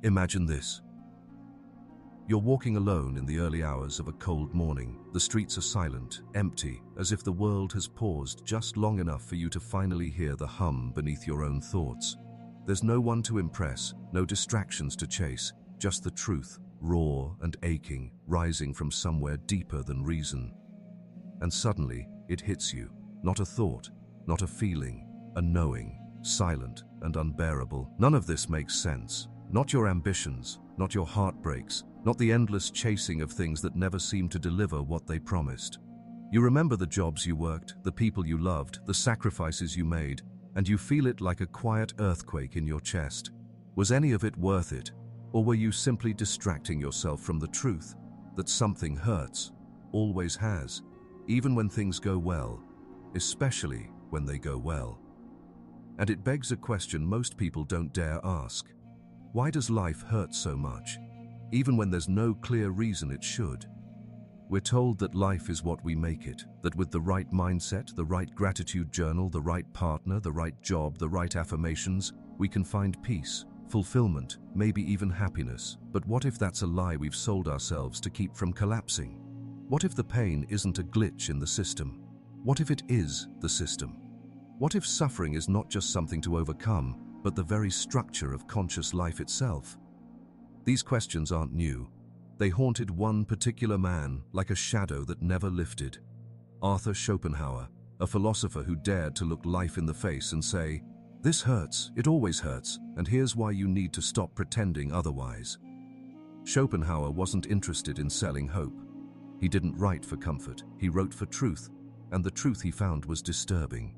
Imagine this. You're walking alone in the early hours of a cold morning. The streets are silent, empty, as if the world has paused just long enough for you to finally hear the hum beneath your own thoughts. There's no one to impress, no distractions to chase, just the truth, raw and aching, rising from somewhere deeper than reason. And suddenly, it hits you. Not a thought, not a feeling, a knowing, silent and unbearable. None of this makes sense. Not your ambitions, not your heartbreaks, not the endless chasing of things that never seem to deliver what they promised. You remember the jobs you worked, the people you loved, the sacrifices you made, and you feel it like a quiet earthquake in your chest. Was any of it worth it? Or were you simply distracting yourself from the truth that something hurts, always has, even when things go well, especially when they go well? And it begs a question most people don't dare ask. Why does life hurt so much, even when there's no clear reason it should? We're told that life is what we make it, that with the right mindset, the right gratitude journal, the right partner, the right job, the right affirmations, we can find peace, fulfillment, maybe even happiness. But what if that's a lie we've sold ourselves to keep from collapsing? What if the pain isn't a glitch in the system? What if it is the system? What if suffering is not just something to overcome, but the very structure of conscious life itself? These questions aren't new. They haunted one particular man like a shadow that never lifted. Arthur Schopenhauer, a philosopher who dared to look life in the face and say, "This hurts, it always hurts, and here's why you need to stop pretending otherwise." Schopenhauer wasn't interested in selling hope. He didn't write for comfort, he wrote for truth, and the truth he found was disturbing.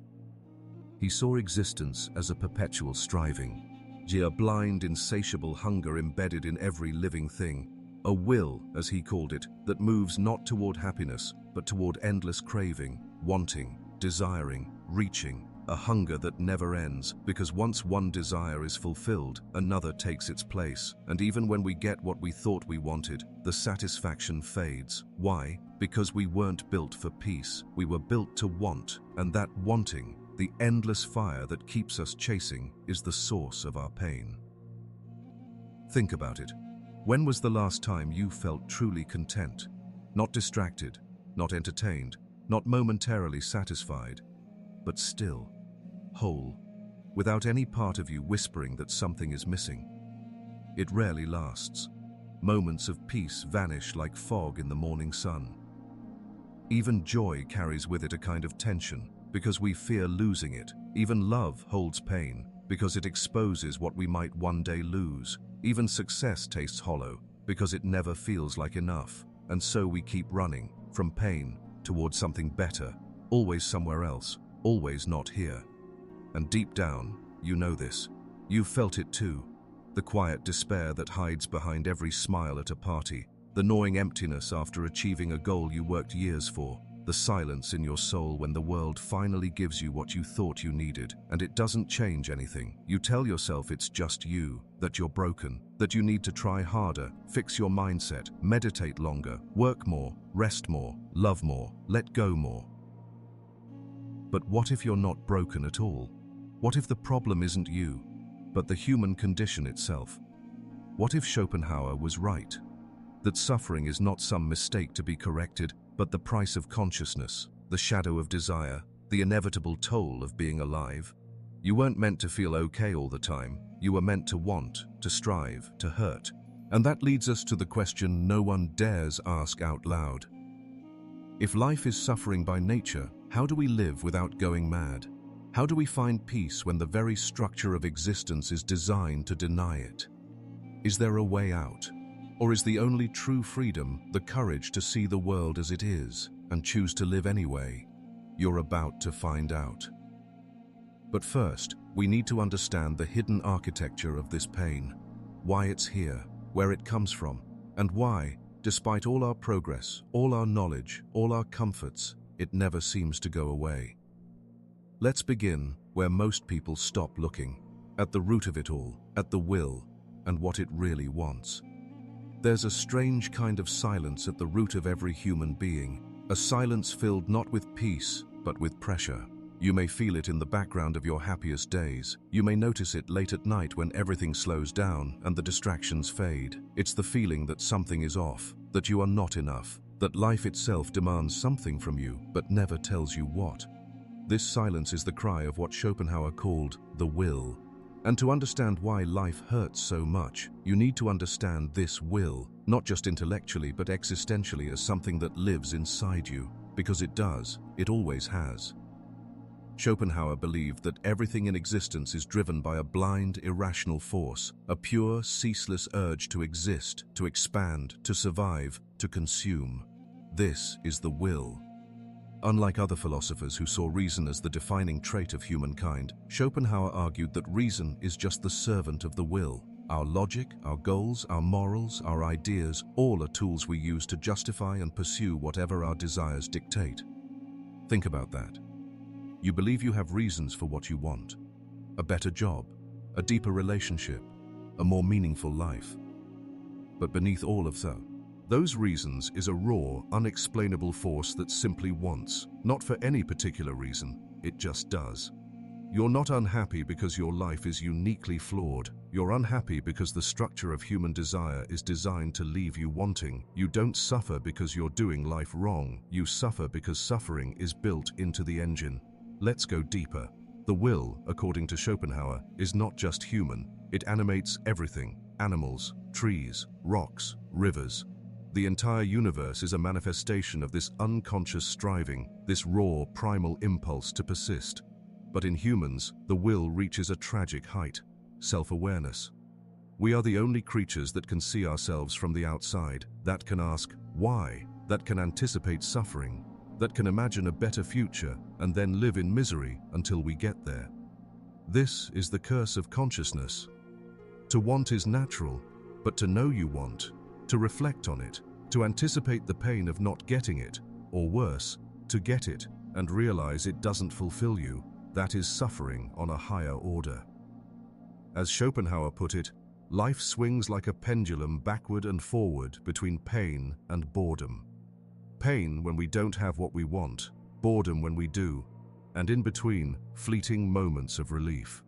He saw existence as a perpetual striving, a blind, insatiable hunger embedded in every living thing, a will, as he called it, that moves not toward happiness, but toward endless craving, wanting, desiring, reaching, a hunger that never ends, because once one desire is fulfilled, another takes its place, and even when we get what we thought we wanted, the satisfaction fades. Why? Because we weren't built for peace, we were built to want, and that wanting, the endless fire that keeps us chasing, is the source of our pain. Think about it. When was the last time you felt truly content? Not distracted, not entertained, not momentarily satisfied, but still, whole, without any part of you whispering that something is missing. It rarely lasts. Moments of peace vanish like fog in the morning sun. Even joy carries with it a kind of tension, because we fear losing it. Even love holds pain, because it exposes what we might one day lose. Even success tastes hollow, because it never feels like enough. And so we keep running, from pain towards something better, always somewhere else, always not here. And deep down, you know this. You've felt it too. The quiet despair that hides behind every smile at a party, the gnawing emptiness after achieving a goal you worked years for, the silence in your soul when the world finally gives you what you thought you needed, and it doesn't change anything. You tell yourself it's just you, that you're broken, that you need to try harder, fix your mindset, meditate longer, work more, rest more, love more, let go more. But what if you're not broken at all? What if the problem isn't you, but the human condition itself? What if Schopenhauer was right? That suffering is not some mistake to be corrected, but the price of consciousness, the shadow of desire, the inevitable toll of being alive. You weren't meant to feel okay all the time. You were meant to want, to strive, to hurt. And that leads us to the question no one dares ask out loud. If life is suffering by nature, how do we live without going mad? How do we find peace when the very structure of existence is designed to deny it? Is there a way out? Or is the only true freedom the courage to see the world as it is and choose to live anyway? You're about to find out. But first, we need to understand the hidden architecture of this pain, why it's here, where it comes from, and why, despite all our progress, all our knowledge, all our comforts, it never seems to go away. Let's begin where most people stop looking, at the root of it all, at the will, and what it really wants. There's a strange kind of silence at the root of every human being, a silence filled not with peace, but with pressure. You may feel it in the background of your happiest days. You may notice it late at night when everything slows down and the distractions fade. It's the feeling that something is off, that you are not enough, that life itself demands something from you but never tells you what. This silence is the cry of what Schopenhauer called the will. And to understand why life hurts so much, you need to understand this will, not just intellectually but existentially, as something that lives inside you, because it does, it always has. Schopenhauer believed that everything in existence is driven by a blind, irrational force, a pure, ceaseless urge to exist, to expand, to survive, to consume. This is the will. Unlike other philosophers who saw reason as the defining trait of humankind, Schopenhauer argued that reason is just the servant of the will. Our logic, our goals, our morals, our ideas, all are tools we use to justify and pursue whatever our desires dictate. Think about that. You believe you have reasons for what you want: a better job, a deeper relationship, a more meaningful life. But beneath all of those reasons is a raw, unexplainable force that simply wants, not for any particular reason, it just does. You're not unhappy because your life is uniquely flawed. You're unhappy because the structure of human desire is designed to leave you wanting. You don't suffer because you're doing life wrong. You suffer because suffering is built into the engine. Let's go deeper. The will, according to Schopenhauer, is not just human. It animates everything: animals, trees, rocks, rivers. The entire universe is a manifestation of this unconscious striving, this raw, primal impulse to persist. But in humans, the will reaches a tragic height: self-awareness. We are the only creatures that can see ourselves from the outside, that can ask why, that can anticipate suffering, that can imagine a better future and then live in misery until we get there. This is the curse of consciousness. To want is natural, but to know you want, to reflect on it, to anticipate the pain of not getting it, or worse, to get it and realize it doesn't fulfill you, that is suffering on a higher order. As Schopenhauer put it, life swings like a pendulum backward and forward between pain and boredom. Pain when we don't have what we want, boredom when we do, and in between, fleeting moments of relief.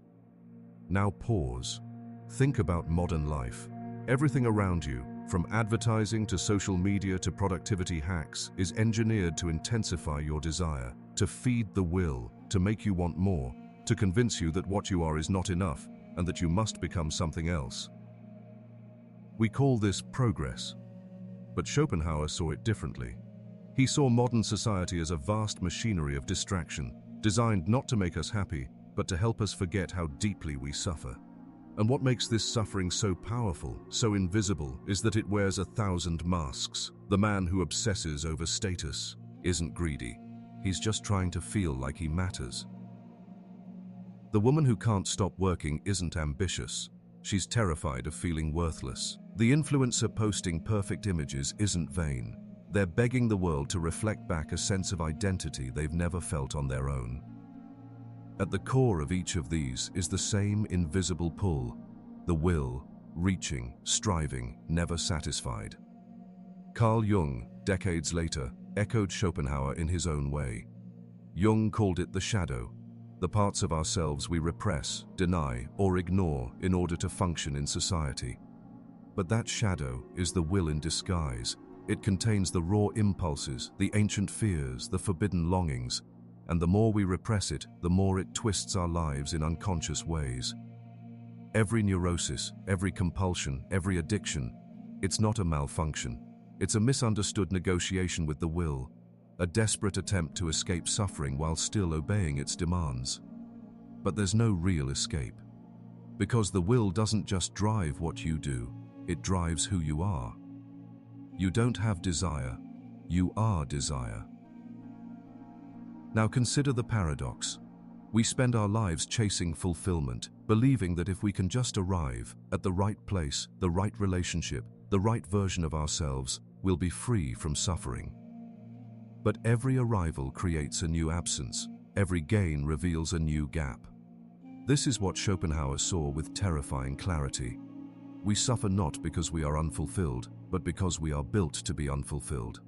Now pause. Think about modern life. Everything around you, from advertising to social media to productivity hacks, is engineered to intensify your desire, to feed the will, to make you want more, to convince you that what you are is not enough and that you must become something else. We call this progress. But Schopenhauer saw it differently. He saw modern society as a vast machinery of distraction, designed not to make us happy, but to help us forget how deeply we suffer. And what makes this suffering so powerful, so invisible, is that it wears 1,000 masks. The man who obsesses over status isn't greedy. He's just trying to feel like he matters. The woman who can't stop working isn't ambitious. She's terrified of feeling worthless. The influencer posting perfect images isn't vain. They're begging the world to reflect back a sense of identity they've never felt on their own. At the core of each of these is the same invisible pull: the will, reaching, striving, never satisfied. Carl Jung, decades later, echoed Schopenhauer in his own way. Jung called it the shadow, the parts of ourselves we repress, deny, or ignore in order to function in society. But that shadow is the will in disguise. It contains the raw impulses, the ancient fears, the forbidden longings, and the more we repress it, the more it twists our lives in unconscious ways. Every neurosis, every compulsion, every addiction, it's not a malfunction. It's a misunderstood negotiation with the will, a desperate attempt to escape suffering while still obeying its demands. But there's no real escape, because the will doesn't just drive what you do, it drives who you are. You don't have desire, you are desire. Now consider the paradox. We spend our lives chasing fulfillment, believing that if we can just arrive at the right place, the right relationship, the right version of ourselves, we'll be free from suffering. But every arrival creates a new absence. Every gain reveals a new gap. This is what Schopenhauer saw with terrifying clarity. We suffer not because we are unfulfilled, but because we are built to be unfulfilled.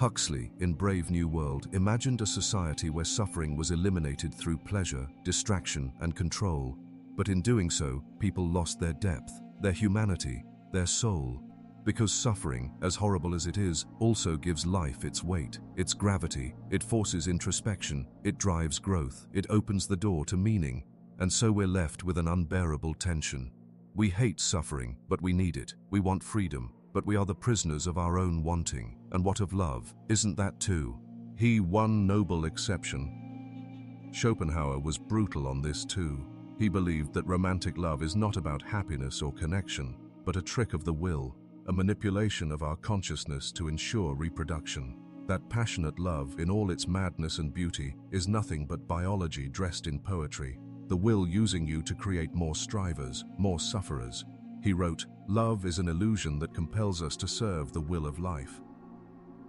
Huxley, in Brave New World, imagined a society where suffering was eliminated through pleasure, distraction, and control. But in doing so, people lost their depth, their humanity, their soul. Because suffering, as horrible as it is, also gives life its weight, its gravity. It forces introspection, it drives growth, it opens the door to meaning. And so we're left with an unbearable tension. We hate suffering, but we need it. We want freedom, but we are the prisoners of our own wanting. And what of love? Isn't that too? He one noble exception. Schopenhauer was brutal on this too. He believed that romantic love is not about happiness or connection, but a trick of the will, a manipulation of our consciousness to ensure reproduction. That passionate love, in all its madness and beauty, is nothing but biology dressed in poetry. The will using you to create more strivers, more sufferers. He wrote, "Love is an illusion that compels us to serve the will of life."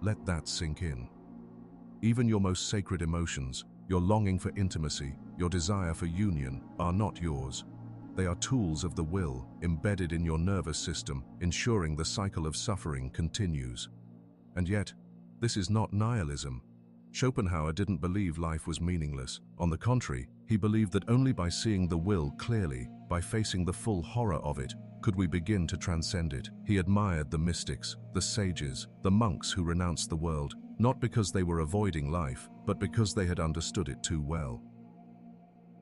Let that sink in. Even your most sacred emotions, your longing for intimacy, your desire for union, are not yours. They are tools of the will, embedded in your nervous system, ensuring the cycle of suffering continues. And yet, this is not nihilism. Schopenhauer didn't believe life was meaningless. On the contrary, he believed that only by seeing the will clearly, by facing the full horror of it, could we begin to transcend it. He admired the mystics, the sages, the monks who renounced the world, not because they were avoiding life, but because they had understood it too well.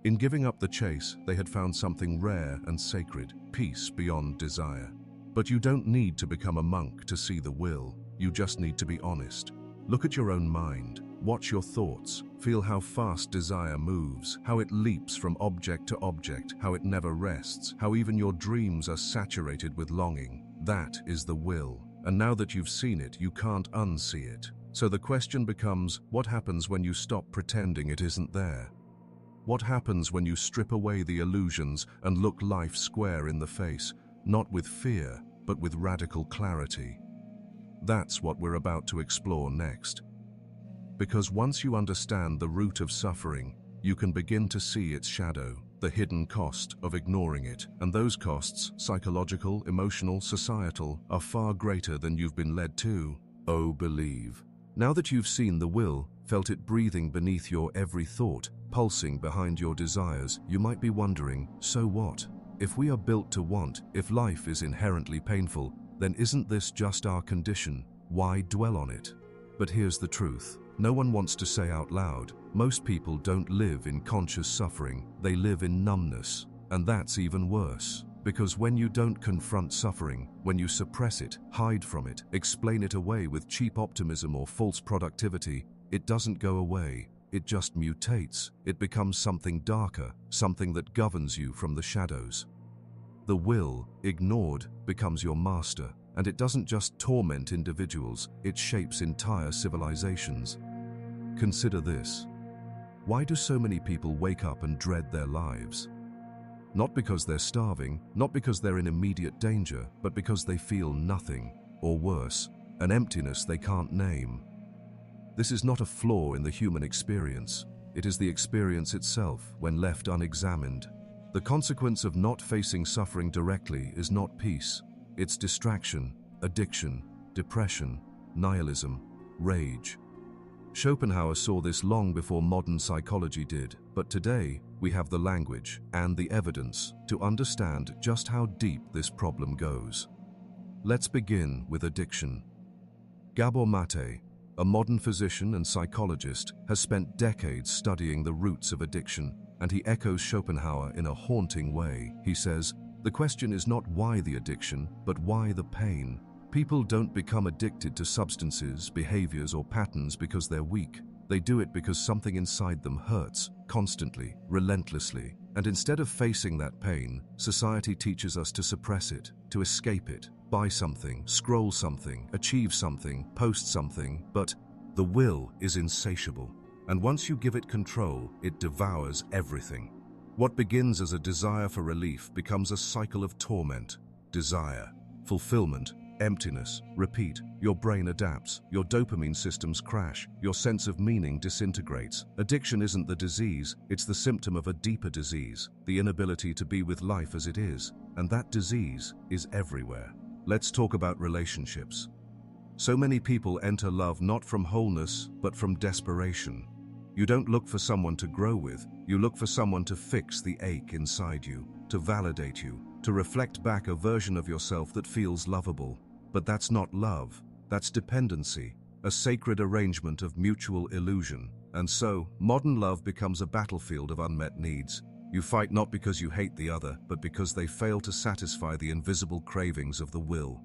In giving up the chase, they had found something rare and sacred, peace beyond desire. But you don't need to become a monk to see the will. You just need to be honest. Look at your own mind. Watch your thoughts. Feel how fast desire moves, how it leaps from object to object, how it never rests, how even your dreams are saturated with longing. That is the will. And now that you've seen it, you can't unsee it. So the question becomes, what happens when you stop pretending it isn't there? What happens when you strip away the illusions and look life square in the face, not with fear, but with radical clarity? That's what we're about to explore next. Because once you understand the root of suffering, you can begin to see its shadow, the hidden cost of ignoring it. And those costs, psychological, emotional, societal, are far greater than you've been led to. Oh, believe. Now that you've seen the will, felt it breathing beneath your every thought, pulsing behind your desires, you might be wondering, so what? If we are built to want, if life is inherently painful, then isn't this just our condition? Why dwell on it? But here's the truth. No one wants to say out loud, most people don't live in conscious suffering, they live in numbness. And that's even worse. Because when you don't confront suffering, when you suppress it, hide from it, explain it away with cheap optimism or false productivity, it doesn't go away. It just mutates. It becomes something darker, something that governs you from the shadows. The will, ignored, becomes your master, and it doesn't just torment individuals, it shapes entire civilizations. Consider this. Why do so many people wake up and dread their lives? Not because they're starving, not because they're in immediate danger, but because they feel nothing, or worse, an emptiness they can't name. This is not a flaw in the human experience. It is the experience itself when left unexamined. The consequence of not facing suffering directly is not peace. It's distraction, addiction, depression, nihilism, rage. Schopenhauer saw this long before modern psychology did, but today we have the language and the evidence to understand just how deep this problem goes. Let's begin with addiction. Gabor Mate, a modern physician and psychologist, has spent decades studying the roots of addiction, and he echoes Schopenhauer in a haunting way. He says, "The question is not why the addiction, but why the pain. People don't become addicted to substances, behaviors, or patterns because they're weak. They do it because something inside them hurts, constantly, relentlessly. And instead of facing that pain, society teaches us to suppress it, to escape it, buy something, scroll something, achieve something, post something. But the will is insatiable. And once you give it control, it devours everything. What begins as a desire for relief becomes a cycle of torment, desire, fulfillment, emptiness, repeat. Your brain adapts, your dopamine systems crash, your sense of meaning disintegrates. Addiction isn't the disease, it's the symptom of a deeper disease, the inability to be with life as it is. And that disease is everywhere. Let's talk about relationships. So many people enter love not from wholeness, but from desperation. You don't look for someone to grow with, you look for someone to fix the ache inside you, to validate you, to reflect back a version of yourself that feels lovable. But that's not love, that's dependency, a sacred arrangement of mutual illusion. And so, modern love becomes a battlefield of unmet needs. You fight not because you hate the other, but because they fail to satisfy the invisible cravings of the will.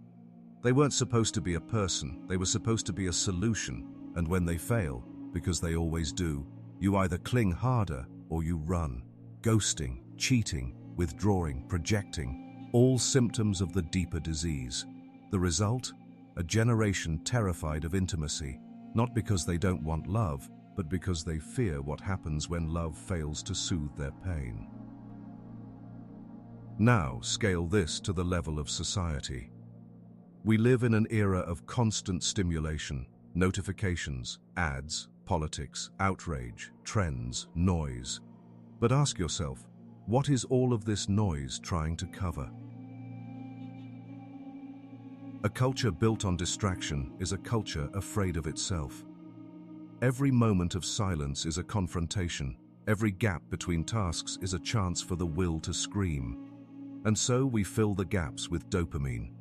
They weren't supposed to be a person, they were supposed to be a solution, and when they fail, because they always do, you either cling harder or you run. Ghosting, cheating, withdrawing, projecting, all symptoms of the deeper disease. The result? A generation terrified of intimacy, not because they don't want love, but because they fear what happens when love fails to soothe their pain. Now, scale this to the level of society. We live in an era of constant stimulation, notifications, ads, politics, outrage, trends, noise. But ask yourself, what is all of this noise trying to cover? A culture built on distraction is a culture afraid of itself. Every moment of silence is a confrontation. Every gap between tasks is a chance for the will to scream. And so we fill the gaps with dopamine.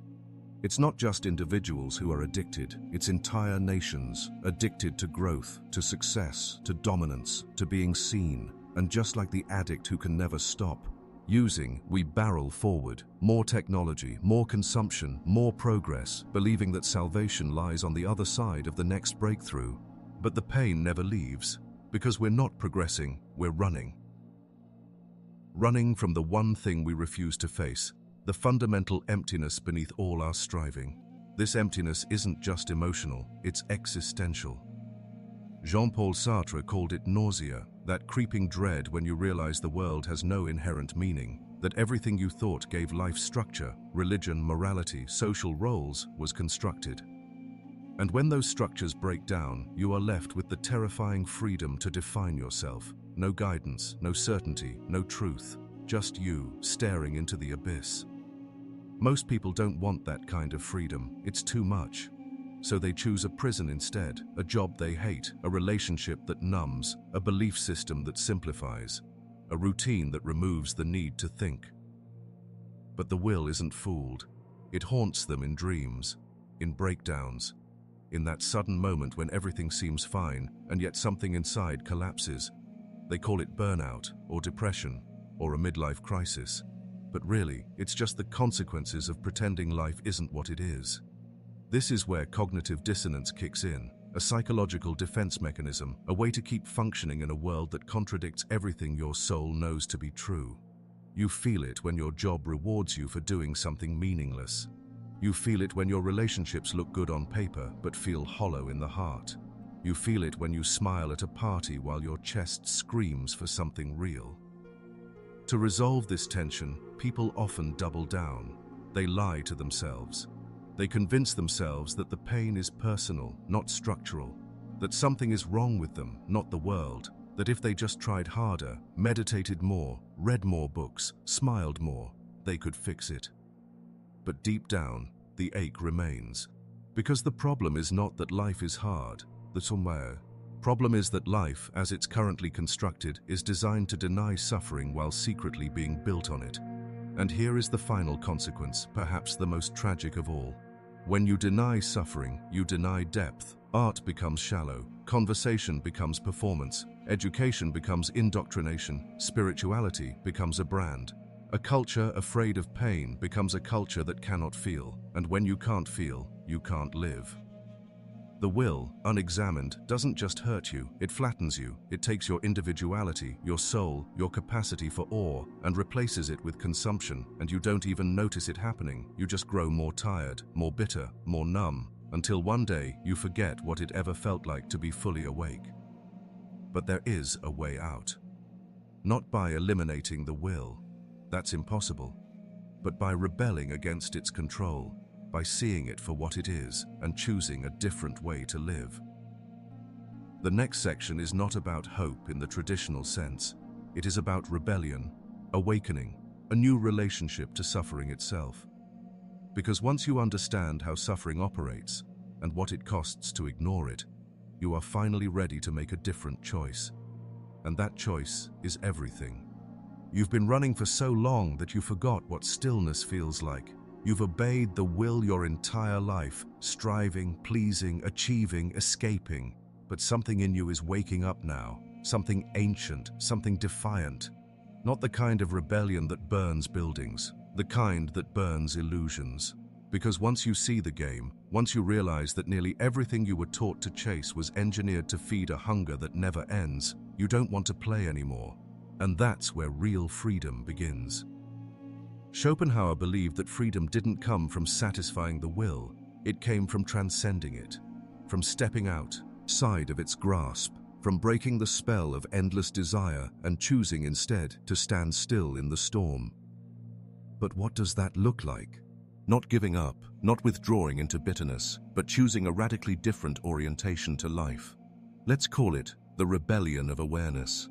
It's not just individuals who are addicted, it's entire nations, addicted to growth, to success, to dominance, to being seen. And just like the addict who can never stop using, we barrel forward. More technology, more consumption, more progress, believing that salvation lies on the other side of the next breakthrough. But the pain never leaves, because we're not progressing, we're running. Running from the one thing we refuse to face, the fundamental emptiness beneath all our striving. This emptiness isn't just emotional, it's existential. Jean-Paul Sartre called it nausea, that creeping dread when you realize the world has no inherent meaning, that everything you thought gave life structure, religion, morality, social roles, was constructed. And when those structures break down, you are left with the terrifying freedom to define yourself. No guidance, no certainty, no truth, just you staring into the abyss. Most people don't want that kind of freedom, it's too much. So they choose a prison instead, a job they hate, a relationship that numbs, a belief system that simplifies, a routine that removes the need to think. But the will isn't fooled. It haunts them in dreams, in breakdowns, in that sudden moment when everything seems fine and yet something inside collapses. They call it burnout, or depression, or a midlife crisis. But really, it's just the consequences of pretending life isn't what it is. This is where cognitive dissonance kicks in, a psychological defense mechanism, a way to keep functioning in a world that contradicts everything your soul knows to be true. You feel it when your job rewards you for doing something meaningless. You feel it when your relationships look good on paper but feel hollow in the heart. You feel it when you smile at a party while your chest screams for something real. To resolve this tension, people often double down. They lie to themselves. They convince themselves that the pain is personal, not structural, that something is wrong with them, not the world, that if they just tried harder, meditated more, read more books, smiled more, they could fix it. But deep down, the ache remains. Because the problem is not that life is hard, the problem is that life, as it's currently constructed, is designed to deny suffering while secretly being built on it. And here is the final consequence, perhaps the most tragic of all. When you deny suffering, you deny depth. Art becomes shallow, conversation becomes performance, education becomes indoctrination, spirituality becomes a brand. A culture afraid of pain becomes a culture that cannot feel, and when you can't feel, you can't live. The will, unexamined, doesn't just hurt you, it flattens you. It takes your individuality, your soul, your capacity for awe, and replaces it with consumption, and you don't even notice it happening. You just grow more tired, more bitter, more numb, until one day you forget what it ever felt like to be fully awake. But there is a way out. Not by eliminating the will, that's impossible, but by rebelling against its control, by seeing it for what it is and choosing a different way to live. The next section is not about hope in the traditional sense. It is about rebellion, awakening, a new relationship to suffering itself. Because once you understand how suffering operates, and what it costs to ignore it, you are finally ready to make a different choice. And that choice is everything. You've been running for so long that you forgot what stillness feels like. You've obeyed the will your entire life, striving, pleasing, achieving, escaping. But something in you is waking up now, something ancient, something defiant. Not the kind of rebellion that burns buildings, the kind that burns illusions. Because once you see the game, once you realize that nearly everything you were taught to chase was engineered to feed a hunger that never ends, you don't want to play anymore. And that's where real freedom begins. Schopenhauer believed that freedom didn't come from satisfying the will, it came from transcending it, from stepping outside of its grasp, from breaking the spell of endless desire and choosing instead to stand still in the storm. But what does that look like? Not giving up, not withdrawing into bitterness, but choosing a radically different orientation to life. Let's call it the rebellion of awareness.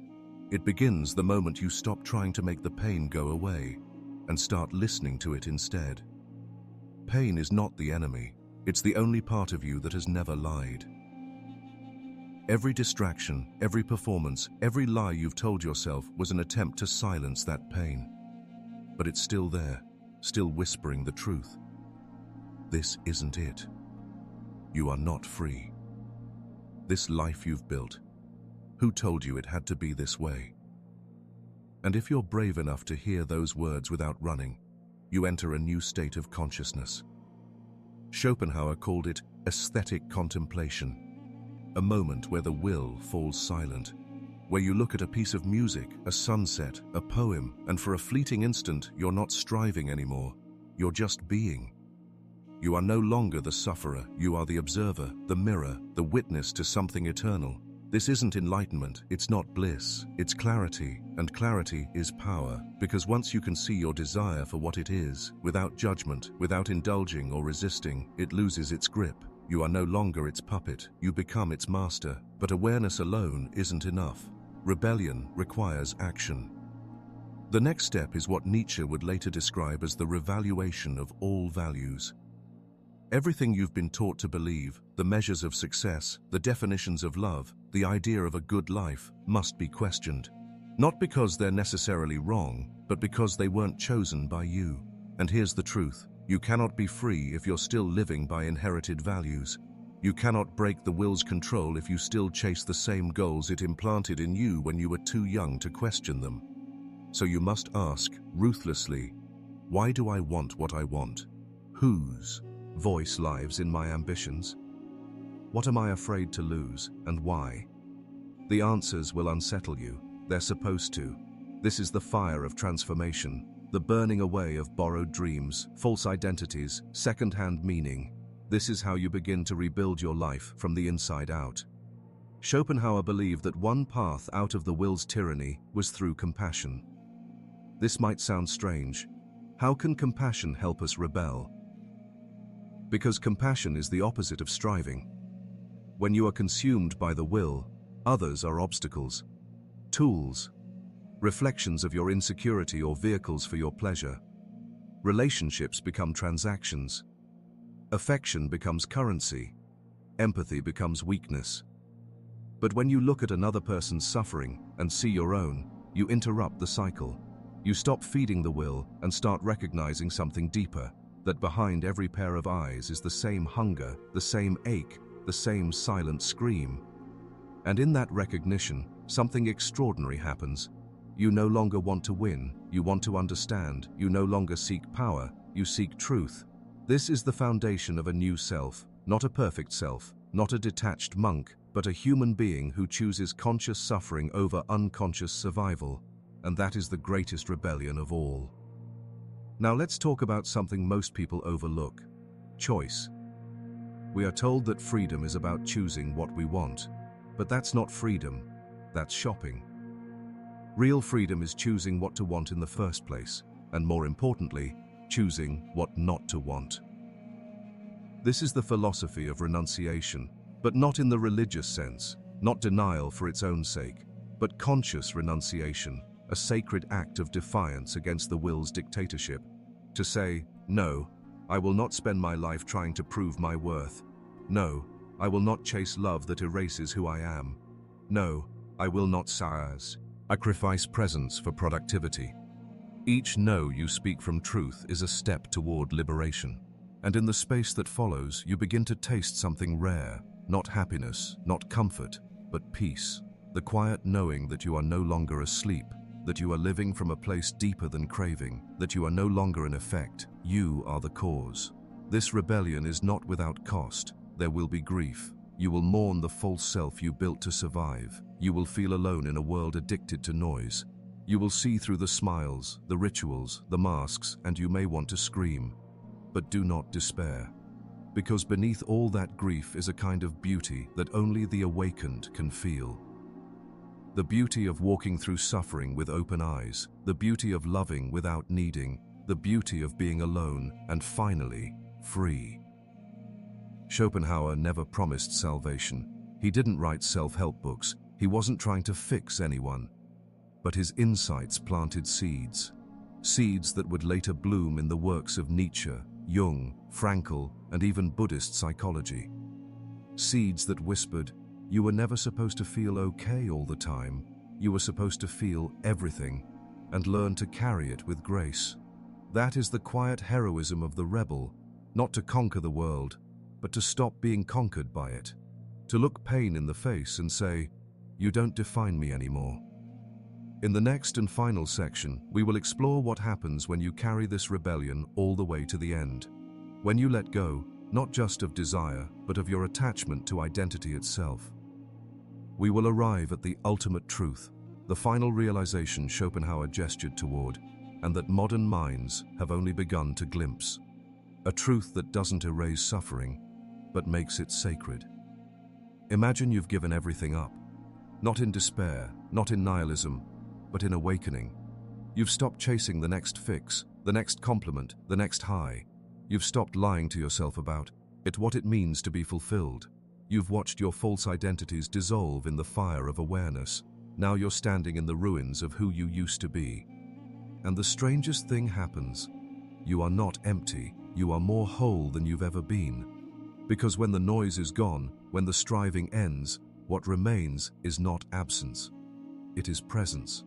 It begins the moment you stop trying to make the pain go away and start listening to it instead. Pain is not the enemy. It's the only part of you that has never lied. Every distraction, every performance, every lie you've told yourself was an attempt to silence that pain. But it's still there, still whispering the truth. This isn't it. You are not free. This life you've built, who told you it had to be this way? And if you're brave enough to hear those words without running, you enter a new state of consciousness. Schopenhauer called it aesthetic contemplation, a moment where the will falls silent, where you look at a piece of music, a sunset, a poem, and for a fleeting instant, you're not striving anymore. You're just being. You are no longer the sufferer, you are the observer, the mirror, the witness to something eternal. This isn't enlightenment, it's not bliss, it's clarity, and clarity is power, because once you can see your desire for what it is, without judgment, without indulging or resisting, it loses its grip. You are no longer its puppet, you become its master, but awareness alone isn't enough. Rebellion requires action. The next step is what Nietzsche would later describe as the revaluation of all values. Everything you've been taught to believe, the measures of success, the definitions of love, the idea of a good life, must be questioned. Not because they're necessarily wrong, but because they weren't chosen by you. And here's the truth. You cannot be free if you're still living by inherited values. You cannot break the will's control if you still chase the same goals it implanted in you when you were too young to question them. So you must ask, ruthlessly, why do I want what I want? Whose voice lives in my ambitions? What am I afraid to lose, and why? The answers will unsettle you. They're supposed to. This is the fire of transformation, the burning away of borrowed dreams, false identities, second-hand meaning. This is how you begin to rebuild your life from the inside out. Schopenhauer believed that one path out of the will's tyranny was through compassion. This might sound strange. How can compassion help us rebel? Because compassion is the opposite of striving. When you are consumed by the will, others are obstacles, tools, reflections of your insecurity or vehicles for your pleasure. Relationships become transactions. Affection becomes currency. Empathy becomes weakness. But when you look at another person's suffering and see your own, you interrupt the cycle. You stop feeding the will and start recognizing something deeper, that behind every pair of eyes is the same hunger, the same ache, the same silent scream. And in that recognition, something extraordinary happens. You no longer want to win, you want to understand, you no longer seek power, you seek truth. This is the foundation of a new self, not a perfect self, not a detached monk, but a human being who chooses conscious suffering over unconscious survival. And that is the greatest rebellion of all. Now let's talk about something most people overlook: choice. We are told that freedom is about choosing what we want, but that's not freedom, that's shopping. Real freedom is choosing what to want in the first place, and more importantly, choosing what not to want. This is the philosophy of renunciation, but not in the religious sense, not denial for its own sake, but conscious renunciation, a sacred act of defiance against the will's dictatorship. To say, no, I will not spend my life trying to prove my worth. No, I will not chase love that erases who I am. No, I will not sacrifice presence for productivity. Each no you speak from truth is a step toward liberation. And in the space that follows, you begin to taste something rare, not happiness, not comfort, but peace. The quiet knowing that you are no longer asleep, that you are living from a place deeper than craving, that you are no longer an effect, you are the cause. This rebellion is not without cost. There will be grief. You will mourn the false self you built to survive. You will feel alone in a world addicted to noise. You will see through the smiles, the rituals, the masks, and you may want to scream. But do not despair. Because beneath all that grief is a kind of beauty that only the awakened can feel. The beauty of walking through suffering with open eyes, the beauty of loving without needing, the beauty of being alone and finally free. Schopenhauer never promised salvation. He didn't write self-help books. He wasn't trying to fix anyone. But his insights planted seeds. Seeds that would later bloom in the works of Nietzsche, Jung, Frankl, and even Buddhist psychology. Seeds that whispered, you were never supposed to feel okay all the time. You were supposed to feel everything and learn to carry it with grace. That is the quiet heroism of the rebel, not to conquer the world, but to stop being conquered by it. To look pain in the face and say, you don't define me anymore. In the next and final section, we will explore what happens when you carry this rebellion all the way to the end. When you let go, not just of desire, but of your attachment to identity itself. We will arrive at the ultimate truth, the final realization Schopenhauer gestured toward, and that modern minds have only begun to glimpse. A truth that doesn't erase suffering, but makes it sacred. Imagine you've given everything up. Not in despair, not in nihilism, but in awakening. You've stopped chasing the next fix, the next compliment, the next high. You've stopped lying to yourself about what it means to be fulfilled. You've watched your false identities dissolve in the fire of awareness. Now you're standing in the ruins of who you used to be. And the strangest thing happens. You are not empty. You are more whole than you've ever been. Because when the noise is gone, when the striving ends, what remains is not absence. It is presence.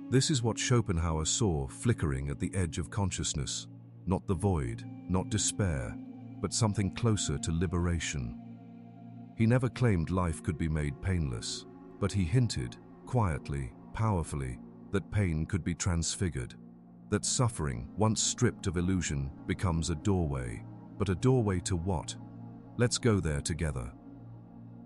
This is what Schopenhauer saw flickering at the edge of consciousness. Not the void, not despair, but something closer to liberation. He never claimed life could be made painless, but he hinted, quietly, powerfully, that pain could be transfigured. That suffering, once stripped of illusion, becomes a doorway. But a doorway to what? Let's go there together.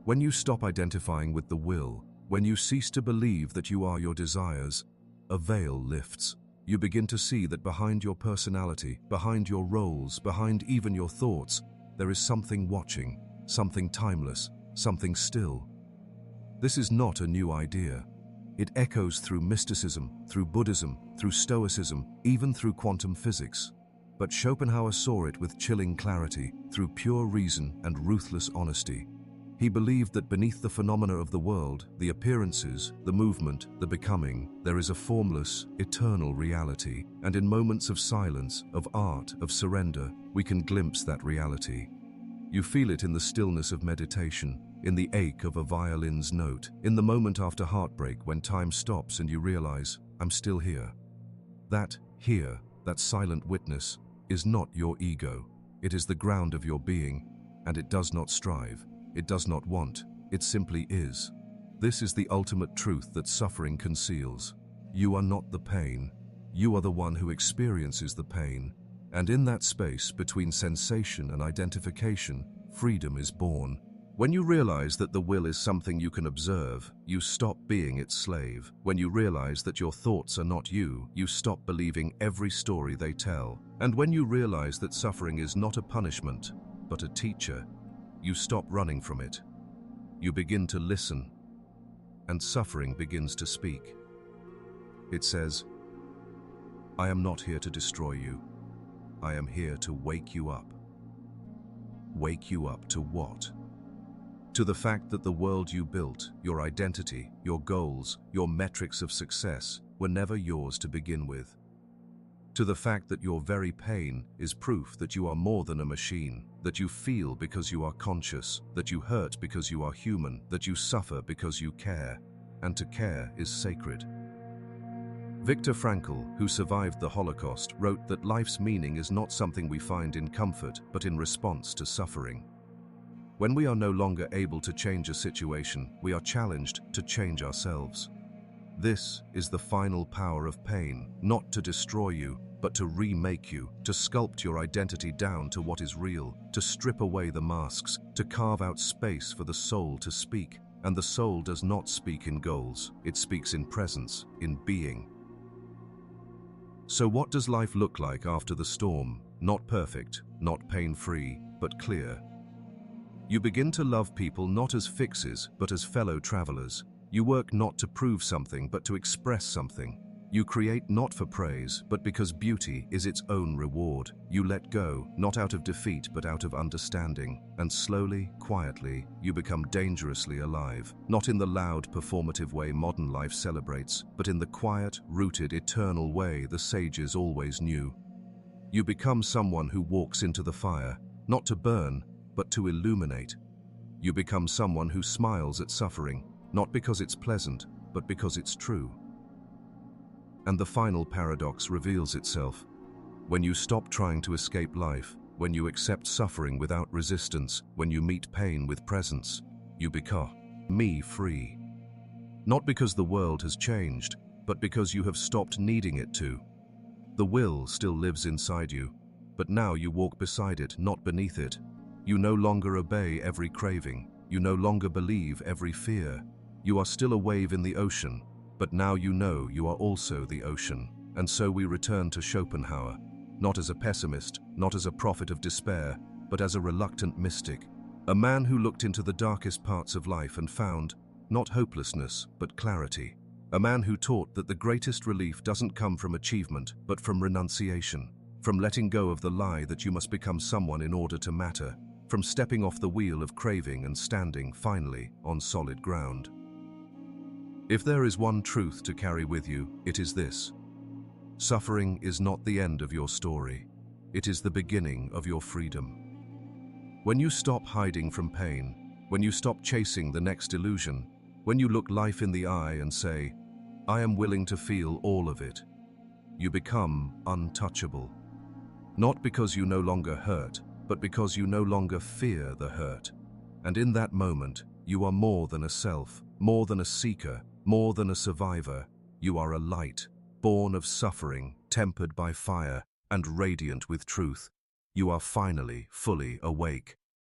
When you stop identifying with the will, when you cease to believe that you are your desires, a veil lifts. You begin to see that behind your personality, behind your roles, behind even your thoughts, there is something watching, something timeless, something still. This is not a new idea. It echoes through mysticism, through Buddhism, through Stoicism, even through quantum physics. But Schopenhauer saw it with chilling clarity, through pure reason and ruthless honesty. He believed that beneath the phenomena of the world, the appearances, the movement, the becoming, there is a formless, eternal reality. And in moments of silence, of art, of surrender, we can glimpse that reality. You feel it in the stillness of meditation, in the ache of a violin's note, in the moment after heartbreak when time stops and you realize, I'm still here. That here, that silent witness, is not your ego. It is the ground of your being, and it does not strive. It does not want. It simply is. This is the ultimate truth that suffering conceals. You are not the pain. You are the one who experiences the pain. And in that space between sensation and identification, freedom is born. When you realize that the will is something you can observe, you stop being its slave. When you realize that your thoughts are not you, you stop believing every story they tell. And when you realize that suffering is not a punishment, but a teacher, you stop running from it. You begin to listen, and suffering begins to speak. It says, I am not here to destroy you. I am here to wake you up. Wake you up to what? To the fact that the world you built, your identity, your goals, your metrics of success, were never yours to begin with. to the fact that your very pain is proof that you are more than a machine, that you feel because you are conscious, that you hurt because you are human, that you suffer because you care, and to care is sacred. Viktor Frankl, who survived the Holocaust, wrote that life's meaning is not something we find in comfort, but in response to suffering. When we are no longer able to change a situation, we are challenged to change ourselves. This is the final power of pain, not to destroy you, but to remake you, to sculpt your identity down to what is real, to strip away the masks, to carve out space for the soul to speak. And the soul does not speak in goals, it speaks in presence, in being. So what does life look like after the storm? Not perfect, not pain-free, but clear. You begin to love people not as fixes, but as fellow travelers. You work not to prove something, but to express something. You create not for praise, but because beauty is its own reward. You let go, not out of defeat, but out of understanding. And slowly, quietly, you become dangerously alive. Not in the loud, performative way modern life celebrates, but in the quiet, rooted, eternal way the sages always knew. You become someone who walks into the fire, not to burn, but to illuminate. You become someone who smiles at suffering, not because it's pleasant, but because it's true. And the final paradox reveals itself. When you stop trying to escape life, when you accept suffering without resistance, when you meet pain with presence, you become free. Not because the world has changed, but because you have stopped needing it to. The will still lives inside you, but now you walk beside it, not beneath it. You no longer obey every craving. You no longer believe every fear. You are still a wave in the ocean, but now you know you are also the ocean. And so we return to Schopenhauer, not as a pessimist, not as a prophet of despair, but as a reluctant mystic, a man who looked into the darkest parts of life and found, not hopelessness, but clarity. A man who taught that the greatest relief doesn't come from achievement, but from renunciation, from letting go of the lie that you must become someone in order to matter, from stepping off the wheel of craving and standing, finally, on solid ground. If there is one truth to carry with you, it is this. Suffering is not the end of your story. It is the beginning of your freedom. When you stop hiding from pain, when you stop chasing the next illusion, when you look life in the eye and say, I am willing to feel all of it, you become untouchable. Not because you no longer hurt, but because you no longer fear the hurt. And in that moment, you are more than a self, more than a seeker, more than a survivor. You are a light, born of suffering, tempered by fire, and radiant with truth. You are finally fully awake.